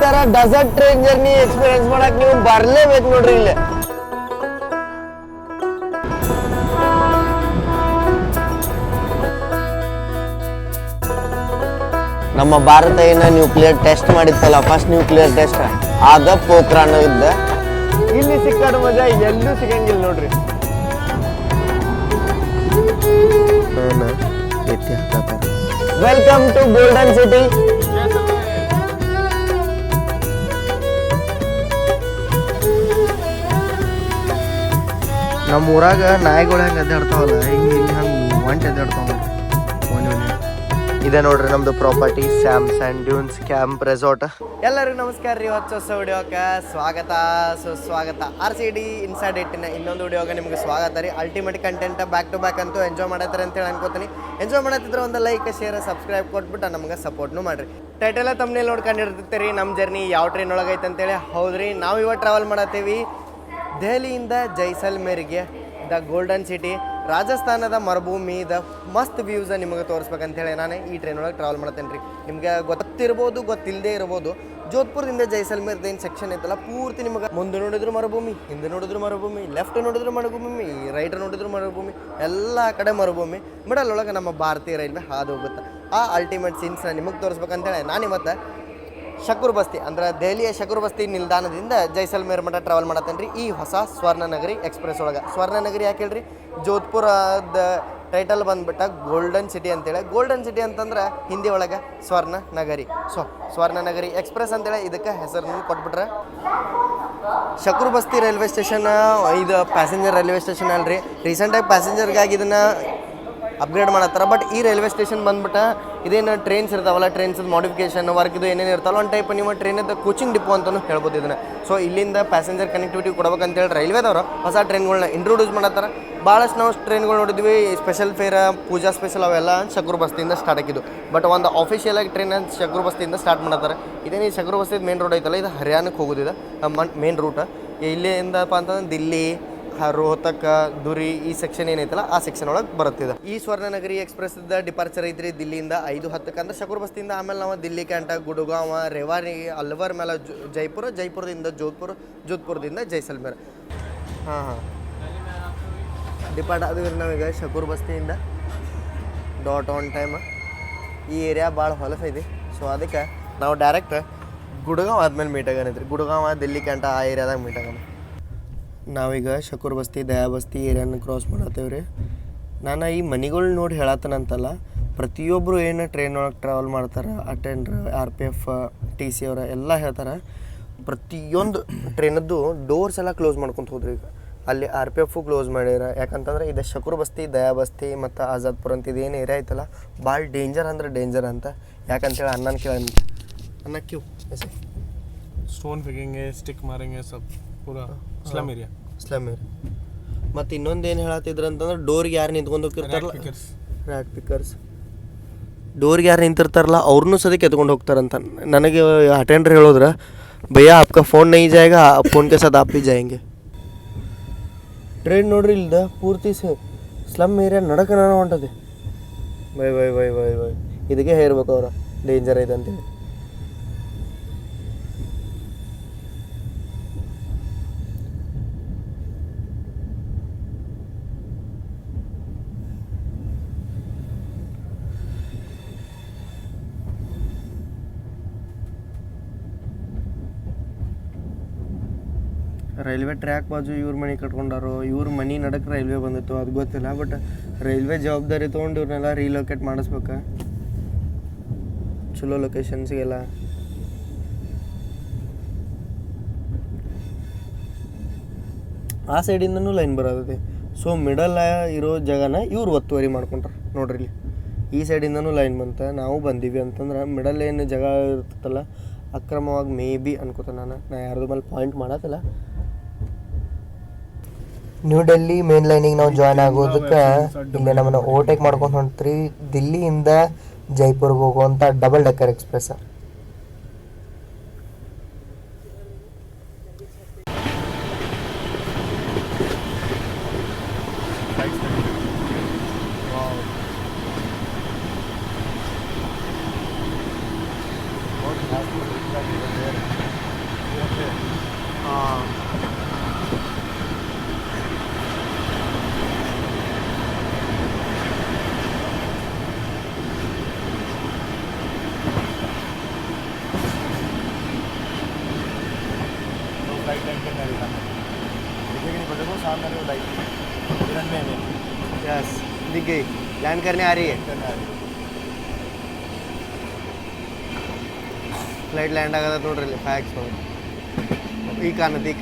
ತರ dessert train journey experience ಮಾಡಕ್ ನೀವು ಬರ್ಲೇಬೇಕು ನೋಡ್ರಿ ಇಲ್ಲಿ. ನಮ್ಮ ಭಾರತ ಏನ ನ್ಯೂಕ್ಲಿಯರ್ ಟೆಸ್ಟ್ ಮಾಡಿತ್ತಲ್ಲ, ಫಸ್ಟ್ ನ್ಯೂಕ್ಲಿಯರ್ ಟೆಸ್ಟ್ ಆದ ಪೋಖ್ರಾನ್ ಇದ್ದ. ಇಲ್ಲಿ ಸಿಕ್ಕಾಡ ಮಜಾ ಎಲ್ಲೂ ಸಿಗಂಗಿಲ್ಲ ನೋಡ್ರಿ. Welcome to golden city. ನಮ್ಮ ಊರಾಗ ನಾಯಿಗಳು ಹೆಂಗೆ ಅದ್ದಾಡ್ತಾವಲ್ಲ, ಹಿಂಗೆ ಇಲ್ಲಿ ಹಂಗೆ ಒಂಟೆ ಅದ್ದಾಡ್ತಾವ. ಇದೆ ನೋಡ್ರಿ ನಮ್ದು property Sam sand dunes camp resort. ಎಲ್ಲರಿಗೂ ನಮಸ್ಕಾರ ರೀ. ಹೊಸ ವಿಡಿಯೋಕ್ಕೆ ಸ್ವಾಗತ ಸುಸ್ವಾಗತ. RCD ಇನ್ಸೈಡ್ ಇಟ್ಟಿನ ಇನ್ನೊಂದು ವಿಡಿಯೋಗೆ ನಿಮ್ಗೆ ಸ್ವಾಗತ ರೀ. Ultimate content back to back ಅಂತೂ ಎಂಜಾಯ್ ಮಾಡತ್ತಾರೆ ಅಂತೇಳಿ ಅನ್ಕೋತೀನಿ. ಎಂಜಾಯ್ ಮಾಡತ್ತಿದ್ರೆ ಒಂದು ಲೈಕ್ ಶೇರ್ ಸಬ್ಸ್ಕ್ರೈಬ್ ಕೊಟ್ಬಿಟ್ಟು ನಮ್ಗೆ ಸಪೋರ್ಟ್ನು ಮಾಡಿರಿ. ಟೈಟೆಲ್ಲ ತಮ್ಮನೇಲಿ ನೋಡ್ಕೊಂಡಿರ್ತೀರಿ ನಮ್ಮ ಜರ್ನಿ ಯಾವ ಟ್ರೈನ್ ಒಳಗೈತೆ ಅಂತೇಳಿ. ಹೌದ್ರಿ, ನಾವು ಇವತ್ತು ಟ್ರಾವೆಲ್ ಮಾಡತ್ತೀವಿ ದೆಹಲಿಯಿಂದ ಜೈಸಲ್ಮೇರ್ಗೆ, ದ ಗೋಲ್ಡನ್ ಸಿಟಿ. ರಾಜಸ್ಥಾನದ ಮರುಭೂಮಿದ ಮಸ್ತ್ ವ್ಯೂಸ್ ನಿಮಗೆ ತೋರಿಸ್ಬೇಕಂತೇಳಿ ನಾನು ಈ ಟ್ರೈನ್ ಒಳಗೆ ಟ್ರಾವೆಲ್ ಮಾಡ್ತೇನೆ ರೀ. ನಿಮ್ಗೆ ಗೊತ್ತಿರ್ಬೋದು, ಗೊತ್ತಿಲ್ಲದೆ ಇರ್ಬೋದು. ಜೋಧ್ಪುರದಿಂದ ಜೈಸಲ್ಮೇರ್ದ ಏನು ಸೆಕ್ಷನ್ ಐತಲ್ಲ, ಪೂರ್ತಿ ನಿಮಗೆ ಮುಂದೆ ನೋಡಿದ್ರು ಮರುಭೂಮಿ, ಹಿಂದೆ ನೋಡಿದ್ರು ಮರುಭೂಮಿ, ಲೆಫ್ಟ್ ನೋಡಿದ್ರು ಮರುಭೂಮಿ, ರೈಟ್ ನೋಡಿದ್ರು ಮರುಭೂಮಿ, ಎಲ್ಲ ಕಡೆ ಮರುಭೂಮಿ. ಮಿಡಲ್ ಒಳಗೆ ನಮ್ಮ ಭಾರತೀಯ ರೈಲ್ವೆ ಹಾದು ಹೋಗುತ್ತೆ. ಆ ಅಲ್ಟಿಮೇಟ್ ಸೀನ್ಸ್ನ ನಿಮಗೆ ತೋರಿಸ್ಬೇಕಂತೇಳಿ ನಾನು ಇವತ್ತು ಶಕುರ್ ಬಸ್ತಿ ಅಂದ್ರೆ ದೆಹಲಿಯ ಶಕುರ್ ಬಸ್ತಿ ನಿಲ್ದಾಣದಿಂದ ಜೈಸಲ್ಮೇರ್ ಮಠ ಟ್ರಾವೆಲ್ ಮಾಡತ್ತೇನೆ ರೀ ಈ ಹೊಸ ಸ್ವರ್ಣನಗರಿ ಎಕ್ಸ್ಪ್ರೆಸ್ ಒಳಗೆ. ಸ್ವರ್ಣನಗರಿ ಯಾಕೆ ಹೇಳ್ರಿ, ಜೋಧ್ಪುರದ ಟೈಟಲ್ ಬಂದ್ಬಿಟ್ಟ ಗೋಲ್ಡನ್ ಸಿಟಿ ಅಂತೇಳಿ. ಗೋಲ್ಡನ್ ಸಿಟಿ ಅಂತಂದ್ರೆ ಹಿಂದಿ ಒಳಗೆ ಸ್ವರ್ಣ ನಗರಿ. ಸೊ ಸ್ವರ್ಣನಗರಿ ಎಕ್ಸ್ಪ್ರೆಸ್ ಅಂತೇಳಿ ಇದಕ್ಕೆ ಹೆಸರನ್ನು ಕೊಟ್ಬಿಟ್ರೆ. ಶಕುರ್ ಬಸ್ತಿ ರೈಲ್ವೆ ಸ್ಟೇಷನ್ ಇದು ಪ್ಯಾಸೆಂಜರ್ ರೈಲ್ವೆ ಸ್ಟೇಷನ್ ಅಲ್ರಿ. ರೀಸೆಂಟಾಗಿ ಪ್ಯಾಸೆಂಜರ್ಗಾಗಿ ಇದನ್ನು ಅಪ್ಗ್ರೇಡ್ ಮಾಡತ್ತಾರ. ಬಟ್ ಈ ರೈಲ್ವೆ ಸ್ಟೇಷನ್ ಬಂದ್ಬಿಟ್ಟು ಇದೇನು ಟ್ರೈನ್ಸ್ ಇರ್ತಾವಲ್ಲ, ಟ್ರೈನ್ಸ್ ಮಾಡಿಫಿಕೇಶನ್ ವರ್ಕ್ ಇದು ಏನೇನು ಇರ್ತಾವಲ್ಲ, ಒಂದು ಟೈಪ್ ನಿಮ್ಮ ಟ್ರೈನದ ಕೋಚಿಂಗ್ ಡಿಪೋ ಅಂತಲೂ ಹೇಳ್ಬೋದು ಇದನ್ನು. ಸೊ ಇಲ್ಲಿಂದ ಪ್ಯಾಸೆಂಜರ್ ಕನೆಕ್ಟಿವಿಟಿ ಕೊಡ್ಬೇಕಂತೇಳಿ ರೈಲ್ವೇದವರು ಹೊಸ ಟ್ರೈನ್ಗಳನ್ನ ಇಂಟ್ರೊಡ್ಯೂಸ್ ಮಾಡತ್ತಾರ. ಭಾಳಷ್ಟು ನಾವು ಟ್ರೈನ್ಗಳು ನೋಡಿದ್ವಿ, ಸ್ಪೆಷಲ್ ಫೇರ್, ಪೂಜಾ ಸ್ಪೆಷಲ್ ಅವೆಲ್ಲ ಶಕುರ್ ಬಸ್ತಿಯಿಂದ ಸ್ಟಾರ್ಟ್ ಆಗಿದ್ದು. ಬಟ್ ಒಂದು ಆಫಿಷಿಯಲಾಗಿ ಟ್ರೈನ್ ಶಕುರ್ ಬಸ್ತಿಯಿಂದ ಸ್ಟಾರ್ಟ್ ಮಾಡತ್ತಾರೆ. ಇದೇನು ಈ ಶಕುರ್ ಬಸ್ತಿದ ಮೇನ್ ರೋಡ್ ಐತಲ್ಲ, ಇದು ಹರಿಯಾಣಕ್ಕೆ ಹೋಗೋದಿದೆ ಮೇನ್ ರೂಟ್. ಇಲ್ಲಿಂದಪ್ಪ ಅಂತಂದ್ರೆ ದಿಲ್ಲಿ, ರೋಹತಕ್, ದುರಿ ಈ ಸೆಕ್ಷನ್ ಏನೈತಲ್ಲ ಆ ಸೆಕ್ಷನ್ ಒಳಗೆ ಬರುತ್ತಿದೆ. ಈ ಸ್ವರ್ಣನಗರಿ ಎಕ್ಸ್ಪ್ರೆಸ್ ಡಿಪಾರ್ಚರ್ ಐತ್ರಿ ದಿಲ್ಲಿಯಿಂದ 5:10 ಅಂದ್ರೆ ಶಕುರ್ ಬಸ್ತಿಯಿಂದ. ಆಮೇಲೆ ನಾವು ದಿಲ್ಲಿ ಕ್ಯಾಂಟ, ಗುಡ್ಗಾಂವ್, ರೇವಾರಿ, ಅಲ್ವರ್, ಮೇಲೆ ಜೈಪುರ, ಜೈಪುರದಿಂದ ಜೋಧ್ಪುರ, ಜೋಧ್ಪುರದಿಂದ ಜೈಸಲ್ಮೇರ್. ಹಾಂ ಡಿಪಾರ್ಟ್ ಆದ್ವಿ ನಾವೀಗ ಶಕುರ್ ಬಸ್ತಿಯಿಂದ ಡಾಟ್ ಆನ್ ಟೈಮ್. ಈ ಏರಿಯಾ ಭಾಳ ಹೊಲಸೈತಿ. ಸೊ ಅದಕ್ಕೆ ನಾವು ಡೈರೆಕ್ಟ್ ಗುಡ್ಗಾಂವ್ ಆದ್ಮೇಲೆ ಮೀಟ್ ಆಗನೈತ್ರಿ. ಗುಡ್ಗಾಂವ್, ದಿಲ್ಲಿ ಕ್ಯಾಂಟ ಆ ಏರಿಯಾದಾಗ ಮೀಟ್ ಆಗೋಣ. ನಾವೀಗ ಶಕುರ್ ಬಸ್ತಿ, ದಯಾ ಬಸ್ತಿ ಏರಿಯಾನ ಕ್ರಾಸ್ ಮಾಡತ್ತೇವೆ ರೀ. ನಾನು ಈ ಮನೆಗಳು ನೋಡಿ ಹೇಳತ್ತನಂತಲ್ಲ, ಪ್ರತಿಯೊಬ್ಬರು ಏನು ಟ್ರೈನ್ ಒಳಗೆ ಟ್ರಾವೆಲ್ ಮಾಡ್ತಾರೆ, ಅಟೆಂಡ್ರ್, RPF, TC ಅವರ ಎಲ್ಲ ಹೇಳ್ತಾರೆ, ಪ್ರತಿಯೊಂದು ಟ್ರೈನದ್ದು ಡೋರ್ಸ್ ಎಲ್ಲ ಕ್ಲೋಸ್ ಮಾಡ್ಕೊತ ಹೋದ್ರಿ. ಈಗ ಅಲ್ಲಿ RPF ಕ್ಲೋಸ್ ಮಾಡ್ಯಾರ. ಯಾಕಂತಂದ್ರೆ ಇದು ಶಕುರ್ ಬಸ್ತಿ, ದಯಾ ಬಸ್ತಿ ಮತ್ತು ಆಜಾದ್ಪುರ ಅಂತ ಇದೇನು ಏರಿಯಾ ಐತಲ್ಲ, ಭಾಳ ಡೇಂಜರ್ ಅಂದ್ರೆ ಡೇಂಜರ್ ಅಂತ. ಯಾಕಂತೇಳಿ ಅಣ್ಣನ ಅನ್ನ ಕ್ಯೂ स्टोन फेंकेंगे, स्टिक मारेंगे, सब पूरा स्लम एरिया. ಮತ್ತು ಇನ್ನೊಂದು ಏನು ಹೇಳತ್ತಿದ್ರು ಅಂತಂದ್ರೆ, ಡೋರ್ಗೆ ಯಾರು ನಿಂತ್ಕೊಂಡು ಹೋಗ್ತಿರ್ತಾರಲ್ಲ, ರ್ಯಾಟ್ ಪಿಕ್ಕರ್ಸ್, ಡೋರ್ಗೆ ಯಾರು ನಿಂತಿರ್ತಾರಲ್ಲ ಅವ್ರನ್ನೂ ಸದ್ಯಕ್ಕೆ ಎತ್ಕೊಂಡು ಹೋಗ್ತಾರಂತ. ನನಗೆ ಅಟೆಂಡ್ರ್ ಹೇಳಿದ್ರೆ, ಭಯ್ಯ ಆಪ್ಕಾ ಫೋನ್ ನೈ ಜಾಯೇಗಾ, ಫೋನ್ ಕೆ ಸಾಥ್ ಆಪ್ ಭಿ ಜಾಯೇಂಗೆ. ಟ್ರೈನ್ ನೋಡ್ರಿ ಇಲ್ದ ಪೂರ್ತಿ ಸ್ಲಮ್ ಏರಿಯಾ ನಡಕನ ಹೊಂಟದೆ. ಬೈ ಇದಕ್ಕೆ ಹೇರ್ಬೇಕು ಅವ್ರ ಡೇಂಜರ್ ಐತೆ ಅಂತೇಳಿ. ರೈಲ್ವೆ ಟ್ರ್ಯಾಕ್ ಬಾಜು ಇವ್ರ ಮನೆ ಕಟ್ಕೊಂಡಾರೋ, ಇವ್ರ ಮನೆ ನಡಕ್ಕೆ ರೈಲ್ವೆ ಬಂದಿತ್ತು ಅದು ಗೊತ್ತಿಲ್ಲ. ಬಟ್ ರೈಲ್ವೆ ಜವಾಬ್ದಾರಿ ತೊಗೊಂಡು ಇವ್ರನ್ನೆಲ್ಲ ರೀಲೊಕೇಟ್ ಮಾಡಿಸ್ಬೇಕು ಚಲೋ ಲೊಕೇಶನ್ಸ್ಗೆಲ್ಲ. ಆ ಸೈಡಿಂದನೂ ಲೈನ್ ಬರೋದೈತಿ. ಸೊ ಮಿಡಲ್ ಇರೋ ಜಾಗನ ಇವ್ರು ಒತ್ತುವರಿ ಮಾಡ್ಕೊಂಡ್ರೆ ನೋಡ್ರಿ. ಇಲ್ಲಿ ಈ ಸೈಡಿಂದನೂ ಲೈನ್ ಬಂತ, ನಾವು ಬಂದೀವಿ ಅಂತಂದ್ರೆ ಮಿಡಲ್ ಏನು ಜಾಗ ಇರ್ತೈತಲ್ಲ ಅಕ್ರಮವಾಗಿ ಮೇ ಬಿ ಅನ್ಕೋತ. ನಾನು ಯಾರ್ದು ಮೇಲೆ ಪಾಯಿಂಟ್ ಮಾಡತ್ತಿಲ್ಲ. ನ್ಯೂ ಡೆಲ್ಲಿ ಮೇನ್ ಲೈನಿಗೆ ನಾವು ಜಾಯ್ನ್ ಆಗೋದಕ್ಕೆ ಇಲ್ಲಿ ನಮ್ಮನ್ನು ಓವರ್ಟೇಕ್ ಮಾಡ್ಕೊಂಡು ಹೊಂಟ್ರಿ. ದಿಲ್ಲಿಯಿಂದ ಜೈಪುರ್ಗೆ ಹೋಗುವಂಥ ಡಬಲ್ ಡೆಕ್ಕರ್ ಎಕ್ಸ್ಪ್ರೆಸ್. ಹಾಂ फ्लाइट टाइम पे नहीं रहता देखिए कि नहीं बटे को सामने वो लाइट रनवे में यस दिख गई लैंड करने आ रही है करने आ रही है ಫ್ಲೈಟ್ ಲ್ಯಾಂಡ್ ಆಗದ ನೋಡ್ರಿ ಇಲ್ಲಿ ಫ್ಯಾಕ್ಸ್ ಈಗ ಕಾಣುತ್ತೆ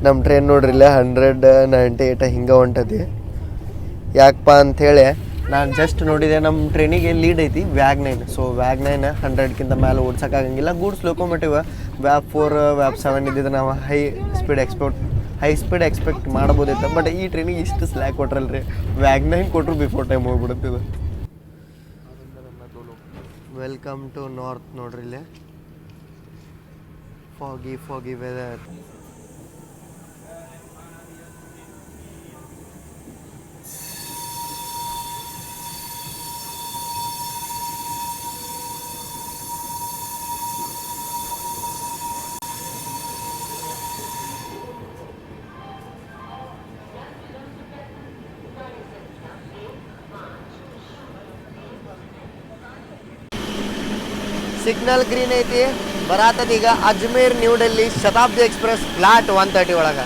ನಮ್ಮ ಟ್ರೈನ್ ನೋಡ್ರಿ ಇಲ್ಲ 198 ಹಿಂಗೆ ಹೊಂಟತಿ ಯಾಕಪ್ಪ ಅಂಥೇಳಿ ನಾನು ಜಸ್ಟ್ ನೋಡಿದೆ ನಮ್ಮ ಟ್ರೈನಿಗೆ ಲೀಡ್ ಐತಿ ವ್ಯಾಗ್ 9 ಸೊ ವ್ಯಾಗ್ 9 100ಕ್ಕಿಂತ ಮೇಲೆ ಓಡ್ಸೋಕ್ಕಾಗಂಗಿಲ್ಲ ಗೂಡ್ಸ್ ಲೋಕೋಮೋಟಿವ್ ವ್ಯಾಪ್ 4 ವ್ಯಾಪ್ 7 ಇದ್ದಿದ್ದು ನಾವು ಹೈ ಸ್ಪೀಡ್ ಎಕ್ಸ್ಪೆಕ್ಟ್ ಮಾಡ್ಬೋದಿತ್ತು ಬಟ್ ಈ ಟ್ರೈನಿಗೆ ಇಷ್ಟು ಸ್ಲ್ಯಾಕ್ ಕೊಟ್ರಲ್ರಿ ವ್ಯಾಗ್ 9 ಕೊಟ್ಟರು ಬಿಫೋರ್ ಟೈಮ್ ಹೋಗ್ಬಿಡುತ್ತಿದ್ದು ವೆಲ್ಕಮ್ ಟು ನಾರ್ತ್ ನೋಡ್ರಿ ಇಲ್ಲಿ ಫಾಗಿ ವೆದರ್ ಸಿಗ್ನಲ್ ಗ್ರೀನ್ ಐತಿ ಬರಾತದ ಈಗ Ajmer New Delhi Shatabdi express flat 130 ಒಳಗೆ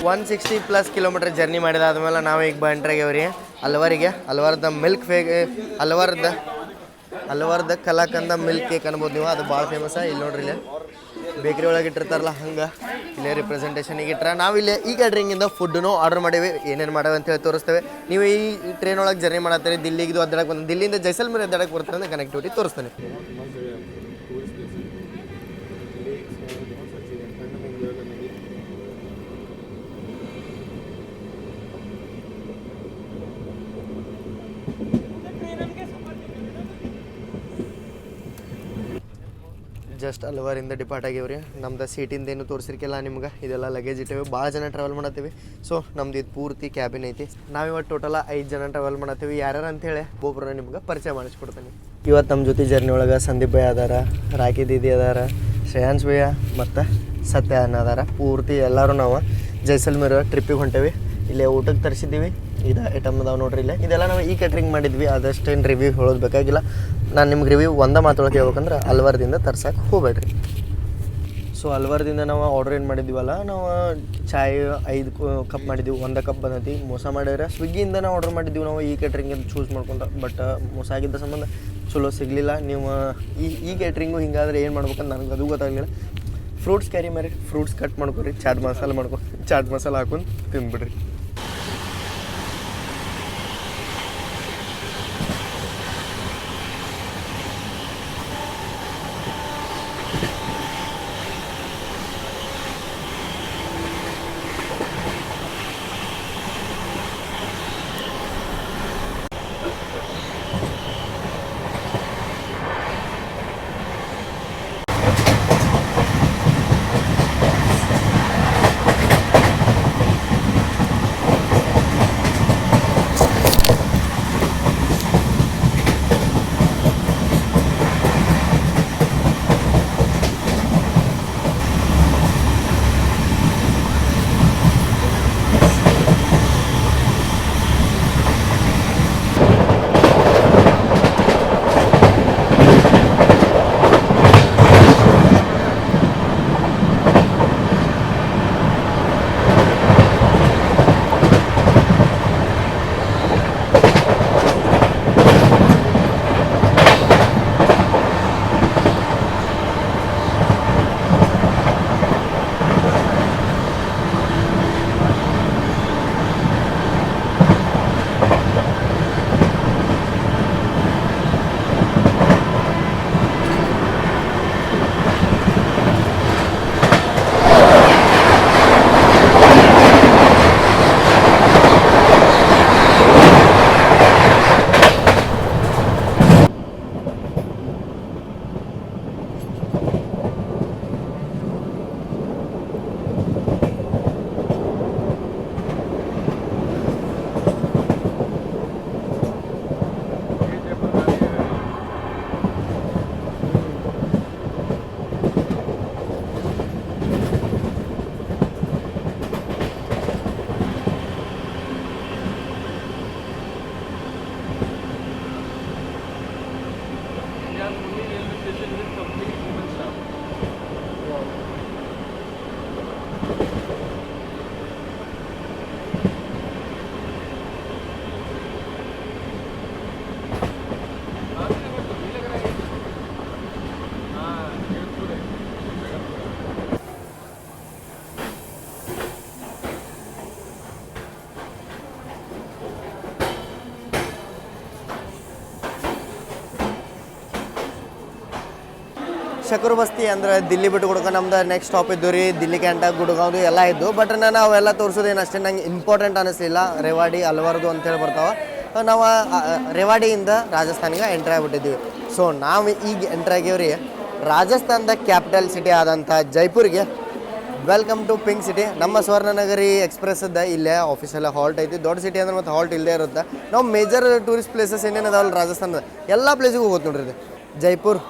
$160+ ಕಿಲೋಮೀಟರ್ ಜರ್ನಿ ಮಾಡಿದಾದ್ಮೇಲೆ ನಾವು ಈಗ ಬಂಟ್ರಾಗ್ಯಾವ್ರಿ ಅಲ್ವಾರದ ಮಿಲ್ಕ್ ಹಲವಾರ್ದ ಕಲಾಕಂದ ಮಿಲ್ಕ್ ಕೇಕ್ ಅನ್ಬೋದು ನೀವು ಅದು ಭಾಳ ಫೇಮಸ್ ಇಲ್ಲಿ ನೋಡ್ರಿ ಇಲ್ಲಿ ಬೇಕ್ರಿ ಒಳಗೆ ಇಟ್ಟಿರ್ತಾರಲ್ಲ ಹಂಗೆ ಇಲ್ಲೇ ರಿಪ್ರೆಸೆಂಟೇಷನಿಗೆ ಇಟ್ಟರೆ ನಾವಿಲ್ಲಿ ಈ ಕ್ಯಾಟ್ರಿಂಗಿಂದ ಫುಡ್ಡನ್ನು ಆರ್ಡರ್ ಮಾಡೀವಿ ಏನೇನು ಮಾಡೇವೆ ಅಂತೇಳಿ ತೋರಿಸ್ತೇವೆ ನೀವು ಈ ಟ್ರೈನ್ ಒಳಗೆ ಜರ್ನಿ ಮಾಡತ್ತೀರಿ ದಿಲ್ಲಿಗೆ ಅಡ್ಡಾಡಕ್ಕೆ ಬಂದು ದಿಲ್ಲಿಯಿಂದ ಜೈಸಲ್ಮೇರ್ ಅಡ್ಡಾಡಕ್ಕೆ ಬರ್ತಾರೆ ಅಂತ ಕನೆಕ್ಟಿವಿಟಿ ತೋರಿಸ್ತೇನೆ ಜಸ್ಟ್ ಅಲ್ವಾರಿಂದ ಡಿಪಾರ್ಟ್ ಆಗ್ಯಾವ್ರಿ ನಮ್ದು ಸೀಟಿಂದೇನು ತೋರಿಸಿರ್ಕಿಲ್ಲ ನಿಮ್ಗೆ ಇದೆಲ್ಲ ಲಗೇಜ್ ಇಟ್ಟೇವೆ ಭಾಳ ಜನ ಟ್ರಾವೆಲ್ ಮಾಡತ್ತೀವಿ ಸೊ ನಮ್ದು ಇದು ಪೂರ್ತಿ ಕ್ಯಾಬಿನ್ ಐತಿ ನಾವಿವತ್ತು ಟೋಟಲ 5 ಜನ ಟ್ರಾವೆಲ್ ಮಾಡತ್ತೀವಿ ಯಾರ್ಯಾರು ಅಂತೇಳಿ ಒಬ್ಬೊಬ್ಬರನ್ನ ನಿಮ್ಗೆ ಪರಿಚಯ ಮಾಡಿಸ್ಕೊಡ್ತೀನಿ ಇವತ್ತು ನಮ್ಮ ಜೊತೆ ಜರ್ನಿ ಒಳಗೆ ಸಂದೀಪ್ ಭಯ್ಯ ಅದಾರ ರಾಕಿ ದೀದಿ ಅದಾರ ಶ್ರೇಯಾಂಶ್ ಭಯ್ಯ ಮತ್ತು ಸತ್ಯ ಅನ್ನ ಅದಾರ ಪೂರ್ತಿ ಎಲ್ಲರೂ ನಾವು ಜೈಸಲ್ಮೇರ್ ಟ್ರಿಪ್ಪಿಗೆ ಹೊಂಟೇವಿ ಇಲ್ಲೇ ಊಟಕ್ಕೆ ತರಿಸಿದ್ದೀವಿ ಇದು ಐಟಮ್ ಅದಾವೆ ನೋಡ್ರಿ ಇಲ್ಲೇ ಇದೆಲ್ಲ ನಾವು ಈ ಕ್ಯಾಟ್ರಿಂಗ್ ಮಾಡಿದ್ವಿ ಅದಷ್ಟೇನು ರಿವ್ಯೂ ಹೇಳೋದು ಬೇಕಾಗಿಲ್ಲ ನಾನು ನಿಮ್ಗೆ ರಿವ್ಯೂ ಒಂದೇ ಮಾತೊಳಗೆ ಹೇಳ್ಬೇಕಂದ್ರೆ ಅಲ್ವಾರದಿಂದ ತರ್ಸಕ್ಕೆ ಹೋಗ್ಬೇಡ್ರಿ ಸೊ ಅಲ್ವಾರದಿಂದ ನಾವು ಆರ್ಡ್ರ್ ಏನು ಮಾಡಿದ್ವಲ್ಲ ನಾವು ಚಾಯ್ 5 ಕಪ್ ಮಾಡಿದ್ವಿ 1 ಕಪ್ ಬಂದೈತಿ ಮೋಸ ಮಾಡಿದ್ರೆ ಸ್ವಿಗ್ಗಿಯಿಂದ ನಾವು ಆರ್ಡ್ರ್ ಮಾಡಿದ್ವಿ ನಾವು ಈ ಕ್ಯಾಟ್ರಿಂಗ್ ಚೂಸ್ ಮಾಡ್ಕೊಂಡು ಬಟ್ ಮೋಸ ಆಗಿದ್ದ ಸಂಬಂಧ ಚಲೋ ಸಿಗಲಿಲ್ಲ ನೀವು ಈ ಕ್ಯಾಟ್ರಿಂಗು ಹಿಂಗಾದ್ರೆ ಏನು ಮಾಡ್ಬೇಕಂತ ನನಗೆ ಅದು ಗೊತ್ತಾಗಲಿಲ್ಲ ಫ್ರೂಟ್ಸ್ ಕ್ಯಾರಿ ಮಾಡಿ ಫ್ರೂಟ್ಸ್ ಕಟ್ ಮಾಡ್ಕೊರಿ ಚಾಟ್ ಮಸಾಲ ಹಾಕೊಂಡು ತಿಂದ್ಬಿಡ್ರಿ ಶಕುರ್ ಬಸ್ತಿ ಅಂದ್ರೆ ದಿಲ್ಲಿ ಬಿಟ್ಟು ಗುಡ್ಕ ನಮ್ದು ನೆಕ್ಸ್ಟ್ ಸ್ಟಾಪ್ ಇದ್ದು ರೀ ದಿಲ್ಲಿ ಕ್ಯಾಂಟ ಗುಡ್ಗಾವ್ದು ಎಲ್ಲ ಇದ್ದು ಬಟ್ ನಾನು ಅವೆಲ್ಲ ತೋರಿಸೋದೇನು ಅಷ್ಟೇ ನಂಗೆ ಇಂಪಾರ್ಟೆಂಟ್ ಅನ್ನಿಸ್ಲಿಲ್ಲ. ರೇವಾಡಿ ಅಲ್ವಾರ್ದು ಅಂತೇಳಿ ಬರ್ತಾವೆ. ನಾವು ರೇವಾಡಿಯಿಂದ ರಾಜಸ್ಥಾನಿಗೆ ಎಂಟ್ರಿ ಆಗಿಬಿಟ್ಟಿದ್ವಿ. ಸೊ ನಾವು ಈಗ ಎಂಟ್ರಿ ಆಗ್ಯಾವ್ರಿ ರಾಜಸ್ಥಾನದ ಕ್ಯಾಪಿಟಲ್ ಸಿಟಿ ಆದಂಥ ಜೈಪುರ್ಗೆ. Welcome to pink city. ನಮ್ಮ ಸ್ವರ್ಣನಗರಿ ಎಕ್ಸ್ಪ್ರೆಸ್ದ ಇಲ್ಲೇ ಆಫೀಸೆಲ್ಲ ಹಾಲ್ಟ್ ಐತಿ. ದೊಡ್ಡ ಸಿಟಿ ಅಂದ್ರೆ ಮತ್ತು ಹಾಲ್ಟ್ ಇಲ್ಲದೆ ಇರುತ್ತೆ. ನಾವು ಮೇಜರ್ ಟೂರಿಸ್ಟ್ ಪ್ಲೇಸಸ್ ಏನೇನು ಅದಾವಲ್ಲ ರಾಜಸ್ಥಾನದ ಎಲ್ಲ ಪ್ಲೇಸಿಗೆ ಹೋಗುತ್ತೆ ನೋಡ್ರಿ ಇದು. ಜೈಪುರ್,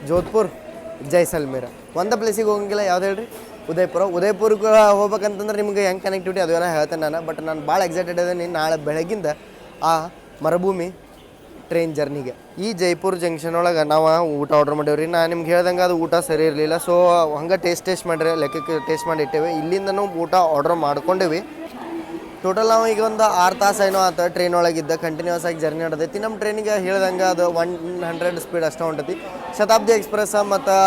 ಜೋಧ್ಪುರ್, ಜೈಸಲ್ಮೇರ. ಒಂದು ಪ್ಲೇಸಿಗೆ ಹೋಗಂಗಿಲ್ಲ. ಯಾವ್ದು ಹೇಳ್ರಿ? ಉದಯಪುರಕ್ಕೆ ಹೋಗ್ಬೇಕಂತಂದ್ರೆ ನಿಮ್ಗೆ ಹೆಂಗೆ ಕನೆಕ್ಟಿವಿಟಿ ಅದೆಲ್ಲ ಹೇಳ್ತೇನೆ ನಾನು. ಬಟ್ ನಾನು ಭಾಳ ಎಕ್ಸೈಟೆಡ್ ಇದ್ದೀನಿ ನಾಳೆ ಬೆಳಗ್ಗಿಂದ ಆ ಮರುಭೂಮಿ ಟ್ರೈನ್ ಜರ್ನಿಗೆ. ಈ ಜೈಪುರ್ ಜಂಕ್ಷನ್ ಒಳಗೆ ನಾವು ಊಟ ಆರ್ಡ್ರ್ ಮಾಡೀವ್ರಿ. ನಾನು ನಿಮ್ಗೆ ಹೇಳ್ದಂಗೆ ಅದು ಊಟ ಸರಿ ಇರಲಿಲ್ಲ. ಸೊ ಹಂಗೆ ಟೇಸ್ಟ್ ಮಾಡಿರಿ, ಲೆಕ್ಕಕ್ಕೆ ಟೇಸ್ಟ್ ಮಾಡಿ ಇಟ್ಟೇವೆ. ಇಲ್ಲಿಂದನೂ ಊಟ ಆರ್ಡ್ರ್ ಮಾಡ್ಕೊಂಡೇವಿ. ಟೋಟಲ್ ನಾವು ಈಗ ಒಂದು 6 ತಾಸು ಏನೋ ಆತ ಟ್ರೈನ್ ಒಳಗಿದ್ದ ಕಂಟಿನ್ಯೂಸ್ ಆಗಿ ಜರ್ನಿ ನಡೆದೈತಿ. ನಮ್ಮ ಟ್ರೈನಿಗೆ ಹೇಳ್ದಂಗೆ ಅದು 100 ಸ್ಪೀಡ್ ಅಷ್ಟೇ ಹೊಂಟೈತಿ. ಶತಾಬ್ದಿ ಎಕ್ಸ್ಪ್ರೆಸ್ ಮತ್ತು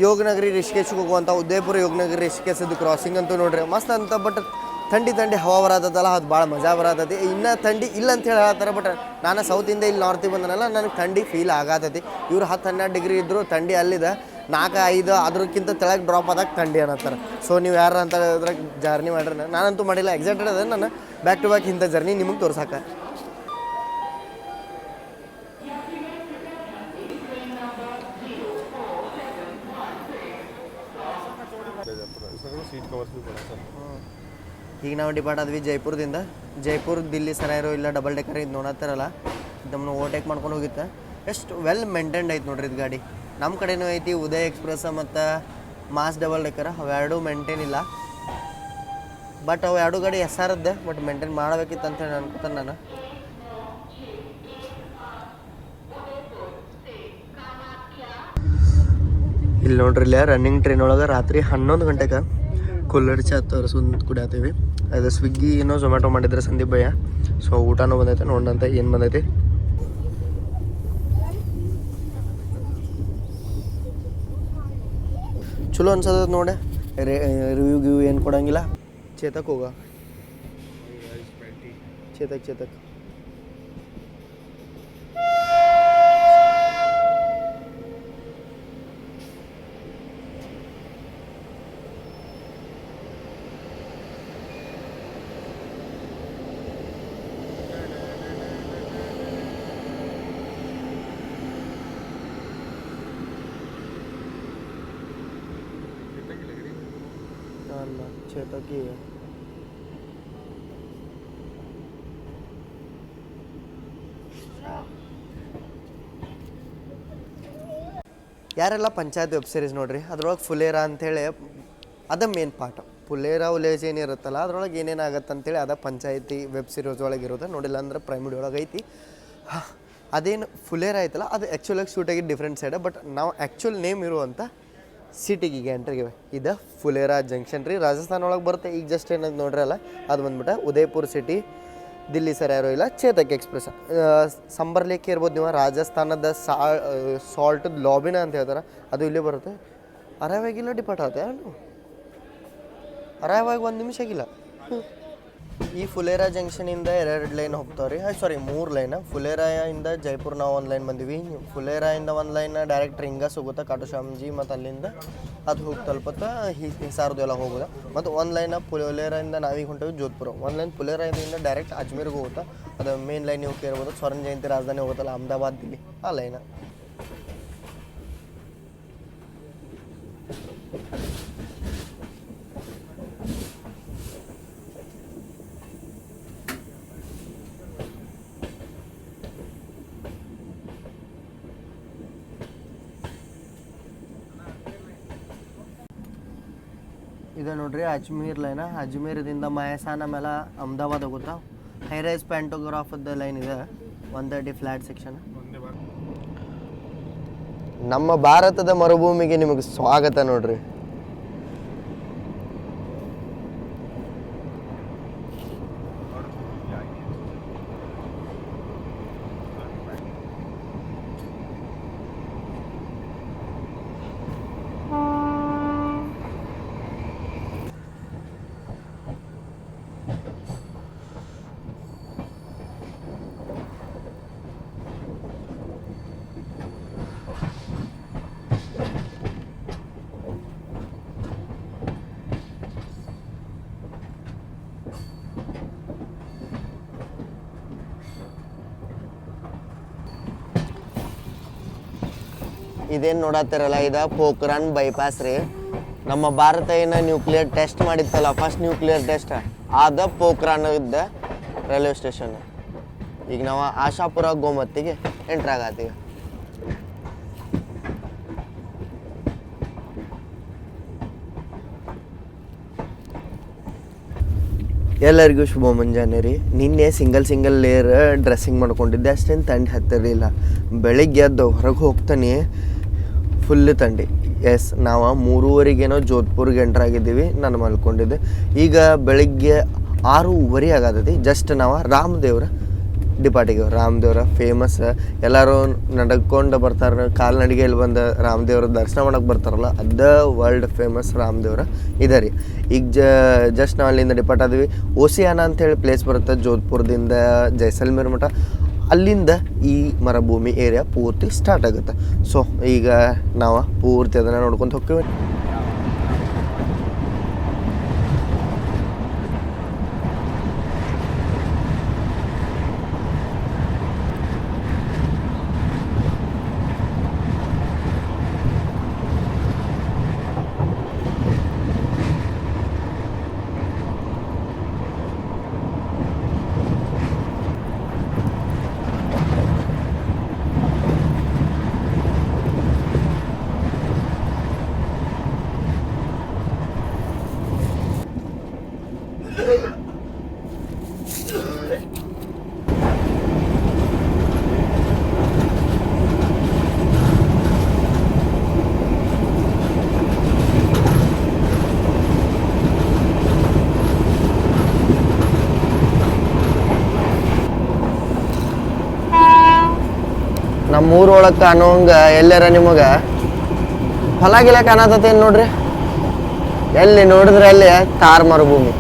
ಯೋಗನಗರಿ ರಿಷಿಕೇಶ್ಗೆ ಹೋಗುವಂಥ ಉದಯಪುರ ಯೋಗನಗರಿ ರಿಷಿಕೇಶದ್ದು ಕ್ರಾಸಿಂಗ್ ಅಂತೂ ನೋಡ್ರಿ ಮಸ್ತ್ ಅಂತ. ಬಟ್ ಥಂಡಿ ಹವಾ ಬರತ್ತಲ್ಲ, ಅದು ಭಾಳ ಮಜಾ ಬರತ್ತೈತಿ. ಇನ್ನೂ ಥಂಡಿ ಇಲ್ಲ ಅಂತ ಹೇಳಿ ಹೇಳ್ತಾರೆ. ಬಟ್ ನಾನು ಸೌತಿಂದ ಇಲ್ಲಿ ನಾರ್ತಿಗೆ ಬಂದನಲ್ಲ, ನನಗೆ ಥಂಡಿ ಫೀಲ್ ಆಗತ್ತೈತಿ. ಇವ್ರು 10-12 ಡಿಗ್ರಿ ಇದ್ದರು, ಥಂಡಿ ಅಲ್ಲಿದೆ 4-5 ಅದಕ್ಕಿಂತ ತೆಳಗೆ ಡ್ರಾಪ್ ಆದಾಗ ಥಂಡಿ ಅನ್ನತ್ತಾರೆ. ಸೊ ನೀವು ಯಾರು ಅಂತ ಹೇಳಿದ್ರೆ ಜರ್ನಿ ಮಾಡ್ರಿ. ನಾನಂತೂ ಮಾಡಿಲ್ಲ, ಎಕ್ಸೈಟೆಡ್ ಅದ ನಾನು ಬ್ಯಾಕ್ ಟು ಬ್ಯಾಕ್ ಇಂಥ ಜರ್ನಿ ನಿಮಗೆ ತೋರ್ಸಾಕ. ಈಗ ನಾವು ಡಿಪಾರ್ಟ್ ಆದ್ವಿ ಜೈಪುರದಿಂದ. ಜೈಪುರ ದಿಲ್ಲಿ ಸರಾಯಿರೋ ಇಲ್ಲ ಡಬಲ್ ಡೆಕ್ಕರ್ ಇದು ನೋಡತ್ತಾರಲ್ಲ, ನಮ್ಮನ್ನು ಓವರ್ಟೇಕ್ ಮಾಡ್ಕೊಂಡು ಹೋಗಿತ್ತು. ಎಷ್ಟು ವೆಲ್ ಮೇಂಟೈನ್ಡ್ ಐತೆ ನೋಡ್ರಿ ಇದು ಗಾಡಿ. ನಮ್ಮ ಕಡೆನೂ ಐತಿ ಉದಯ ಎಕ್ಸ್ಪ್ರೆಸ್ ಮತ್ತು ಮಾಸ್ ಡಬಲ್ ಡೆಕ್ಕರ್, ಅವೆರಡೂ ಮೇಂಟೈನ್ ಇಲ್ಲ. ಬಟ್ ಅವು ಎರಡು ಗಾಡಿ ಎಸ್ಸಾರದ್ದೆ, ಬಟ್ ಮೇಂಟೈನ್ ಮಾಡಬೇಕಿತ್ತು ಅಂತೇಳಿ ಅನ್ಕೋತಾನೆ ನಾನು. ಇಲ್ಲಿ ನೋಡ್ರಿ ಇಲ್ಲೇ ರನ್ನಿಂಗ್ ಟ್ರೈನ್ ಒಳಗೆ ರಾತ್ರಿ 11 ಗಂಟೆಗೆ ಕುಲ್ಲರ್ ಚಾ ತರಿಸೋದು ಕುಡಿಯತ್ತೀವಿ. ಅದು ಸ್ವಿಗ್ಗಿ ಏನೋ ಝೊಮ್ಯಾಟೊ ಮಾಡಿದ್ರೆ ಸಂದೀಪ್ ಭಯ್ಯ. ಸೊ ಊಟನೂ ಬಂದೈತೆ, ನೋಡಂತ ಏನು ಬಂದೈತಿ. ಚಲೋ ಅನ್ಸದ ನೋಡಿ. ರಿವ್ಯೂ ಏನು ಕೊಡಂಗಿಲ್ಲ. ಚೇತಕ್ ಹೋಗ, ಚೇತಕ್ ಅಲ್ಲ ಚೇತಕಿ. ಯಾರೆಲ್ಲ ಪಂಚಾಯತ್ ವೆಬ್ ಸೀರೀಸ್ ನೋಡ್ರಿ, ಅದ್ರೊಳಗೆ ಫುಲೇರಾ ಅಂಥೇಳಿ ಅದ ಮೇನ್ ಪಾರ್ಟ್. ಫುಲೇರಾ ವಿಲೇಜ್ ಏನಿರುತ್ತಲ್ಲ ಅದ್ರೊಳಗೆ ಏನೇನಾಗತ್ತೆ ಅಂತೇಳಿ ಅದ ಪಂಚಾಯತಿ ವೆಬ್ ಸೀರೀಸ್ ಒಳಗೆ ಇರೋದು. ನೋಡಿಲ್ಲ ಅಂದ್ರೆ ಪ್ರೈಮ್ ವಿಡಿಯೋ ಒಳಗೆ ಐತಿ. ಅದೇನು ಫುಲೇರಾ ಐತಲ್ಲ ಅದು ಆ್ಯಕ್ಚುಲಾಗಿ ಶೂಟ್ ಆಗಿದ್ದು ಡಿಫ್ರೆಂಟ್ ಸೈಡ್. ಬಟ್ ನಾವು ಆ್ಯಕ್ಚುಲ್ ನೇಮ್ ಇರುವಂಥ ಸಿಟಿಗೆ ಈಗ ಎಂಟ್ರಿಗಿವೆ. ಇದು ಫುಲೇರಾ ಜಂಕ್ಷನ್ ರೀ, ರಾಜಸ್ಥಾನ ಒಳಗೆ ಬರುತ್ತೆ. ಈಗ ಜಸ್ಟ್ ಏನದು ನೋಡ್ರಲ್ಲ ಅದು ಬಂದ್ಬಿಟ್ಟು ಉದಯಪುರ್ ಸಿಟಿ ದಿಲ್ಲಿ ಸರಾಯಿರೋ ಇಲ್ಲ ಚೇತಕ್ ಎಕ್ಸ್ಪ್ರೆಸ್. ಸಂಬರ್ಲೇಕ್ ಇರ್ಬೋದು ನೀವು, ರಾಜಸ್ಥಾನದ ಸಾಲ್ಟದ ಲಾಬಿನ ಅಂತ ಹೇಳ್ತಾರೆ, ಅದು ಇಲ್ಲಿ ಬರುತ್ತೆ. ಅರಾವಾಗಿಲ್ಲ ಡಿಪಾರ್ಟ್ ಆಗುತ್ತೆ ಅರಾವಾಗಿ 1 ನಿಮಿಷ ಆಗಿಲ್ಲ. ಈ ಫುಲೇರಾ ಜಂಕ್ಷನಿಂದ 2 ಲೈನ್ ಹೋಗ್ತಾವೆ ರೀ. ಸಾರಿ 3 ಲೈನ್. ಫುಲೇರಾಯಿಂದ ಜೈಪುರ್ ನಾವು 1 ಲೈನ್ ಬಂದಿವಿ. ಫುಲೇರಾಯಿಂದ 1 ಲೈನ್ ಡೈರೆಕ್ಟ್ ರಿಂಗಸ್ ಹೋಗುತ್ತೆ ಕಾಟುಶ್ಯಾಮ್ಜಿ, ಮತ್ತು ಅಲ್ಲಿಂದ ಅದು ಹೋಗಿ ತಲುಪುತ್ತೆ ಹಿಸಾರ್ದು ಎಲ್ಲ ಹೋಗೋದು. ಮತ್ತು 1 ಲೈನ್ ಫುಲೇರಾಯಿಂದ ನಾವೀಗ ಹೊಂಟೇವಿ ಜೋಧ್ಪುರ. 1 ಲೈನ್ ಫುಲೇರಾದಿಂದ ಡೈರೆಕ್ಟ್ ಅಜ್ಮೀರ್ಗೆ ಹೋಗುತ್ತೆ. ಅದು ಮೇನ್ ಲೈನ್ ನೀವು ಕೇಳ್ಬೋದು. ಸ್ವರ್ಣ ಜಯಂತಿ ರಾಜಧಾನಿ ಹೋಗುತ್ತಲ್ಲ ಅಹಮದಾಬಾದ್ ದಿಲ್ಲಿ, ಆ ಲೈನ. ಇದೆ ನೋಡ್ರಿ ಅಜ್ಮೀರ್ ಲೈನ. ಅಜ್ಮೀರದಿಂದ ಮಹಸಾನ ಮೇಲೆ ಅಹಮದಾಬಾದ್ ಹೋಗುತ್ತಾ. ಹೈರೈಸ್ ಪ್ಯಾಂಟೋಗ್ರಾಫದ ಲೈನ್ ಇದೆ 130 ಫ್ಲ್ಯಾಟ್ ಸೆಕ್ಷನ್. ನಮ್ಮ ಭಾರತದ ಮರುಭೂಮಿಗೆ ನಿಮಗೆ ಸ್ವಾಗತ ನೋಡ್ರಿ. ಇದೇನು ನೋಡತ್ತಿರಲ್ಲ ಇದು ಪೋಖ್ರಾನ್ ಬೈಪಾಸ್ ರೀ. ನಮ್ಮ ಭಾರತ ಏನು ನ್ಯೂಕ್ಲಿಯರ್ ಟೆಸ್ಟ್ ಮಾಡಿತ್ತಲ್ಲ, ಫಸ್ಟ್ ನ್ಯೂಕ್ಲಿಯರ್ ಟೆಸ್ಟ್ ಆದ ಪೋಖ್ರಾನ್ ಇದ್ದ ರೈಲ್ವೆ ಸ್ಟೇಷನ್. ಈಗ ನಾವು ಆಶಾಪುರ ಗೋಮತ್ತಿಗೆ ಎಂಟ್ರ್ ಆಗತ್ತೀವಿ. ಎಲ್ಲರಿಗೂ ಶುಭ ಮುಂಜಾನೆ ರೀ. ನಿನ್ನೆ ಸಿಂಗಲ್ ಲೇಯರ್ ಡ್ರೆಸ್ಸಿಂಗ್ ಮಾಡ್ಕೊಂಡಿದ್ದೆ, ಅಷ್ಟೇನು ಥಂಡಿ ಹತ್ತಿರಲಿಲ್ಲ. ಬೆಳಿಗ್ಗೆ ಎದ್ದು ಹೊರಗೆ ಹೋಗ್ತಾನೆ ಫುಲ್ ಥಂಡಿ. ಎಸ್, ನಾವು 3:30ಗೇನೋ ಜೋಧ್ಪುರ್ಗೆ ಎಂಟ್ರ್ ಆಗಿದ್ದೀವಿ. ನಾನು ಮಲ್ಕೊಂಡಿದ್ದೆ. ಈಗ ಬೆಳಿಗ್ಗೆ 6:30 ಆಗತೈತಿ. ಜಸ್ಟ್ ನಾವು ರಾಮದೇವ್ರ ಡಿಪಾಟಿಗೆ, ರಾಮದೇವ್ರ ಫೇಮಸ್, ಎಲ್ಲರೂ ನಡ್ಕೊಂಡು ಬರ್ತಾರೆ, ಕಾಲ್ನಡಿಗೆಯಲ್ಲಿ ಬಂದು ರಾಮದೇವ್ರ ದರ್ಶನ ಮಾಡೋಕೆ ಬರ್ತಾರಲ್ಲ, ಅದ ವರ್ಲ್ಡ್ ಫೇಮಸ್ ರಾಮದೇವ್ರ ಇದೆ ರೀ. ಈಗ ಜಸ್ಟ್ ನಾವು ಅಲ್ಲಿಂದ ಡಿಪಾರ್ಟ್ ಆದ್ವಿ. ಓಸಿಯಾನ ಅಂಥೇಳಿ ಪ್ಲೇಸ್ ಬರುತ್ತೆ ಜೋಧ್ಪುರದಿಂದ ಜೈಸಲ್ಮೇರ್ ಮಠ. ಅಲ್ಲಿಂದ ಈ ಮರುಭೂಮಿ ಏರಿಯಾ ಪೂರ್ತಿ ಸ್ಟಾರ್ಟ್ ಆಗುತ್ತೆ. ಸೊ ಈಗ ನಾವು ಪೂರ್ತಿ ಅದನ್ನು ನೋಡ್ಕೊಂಡು ಹೋಗ್ತೀವಿ. ನಮ್ಮೂರೊಳಗೆ ಕಾಣೋಂಗೆ ಎಲ್ಲಾರ ನಿಮಗೆ ಹೊಲ ಗಿಲ ಕಾಣತೇನು ನೋಡ್ರಿ. ಎಲ್ಲಿ ನೋಡಿದ್ರೆ ಅಲ್ಲಿ ತಾರ್ ಮರುಭೂಮಿ.